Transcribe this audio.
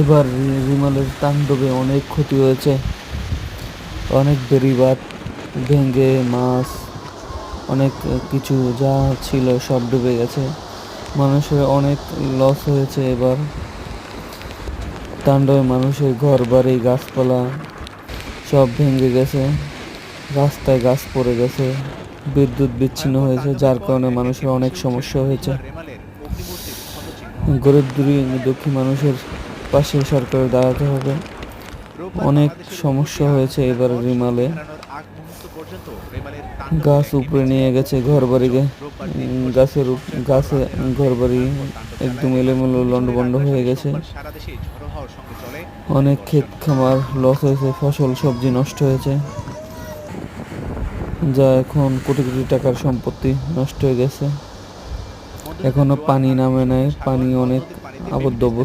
এবার রিমালের তাণ্ডবে অনেক ক্ষতি হয়েছে, অনেক বেড়িবাঁধ ভেঙে মাছ অনেক কিছু যা ছিল সব ডুবে গেছে। মানুষের অনেক লস হয়েছে। এবার তাণ্ডবে মানুষের ঘর বাড়ি গাছপালা সব ভেঙে গেছে, রাস্তায় গাছ পড়ে গেছে, বিদ্যুৎ বিচ্ছিন্ন হয়েছে, যার কারণে মানুষের অনেক সমস্যা হয়েছে। গরিব দুঃখী মানুষের পাশে সরকারের দাঁড়াতে হবে। অনেক সমস্যা হয়েছে এবার রিমালে। গাছ উপরে নিয়ে গেছে ঘর বাড়িকে, গাছে ঘর বাড়ি একদম এলোমেলো লন্ডভন্ড হয়ে গেছে। অনেক ক্ষেত খামার লস হয়েছে, ফসল সবজি নষ্ট হয়েছে, যা এখন কোটি কোটি টাকার সম্পত্তি নষ্ট হয়ে গেছে। এখনো পানি নামে নাই, পানি অনেক আবদ্ধ অবস্থা।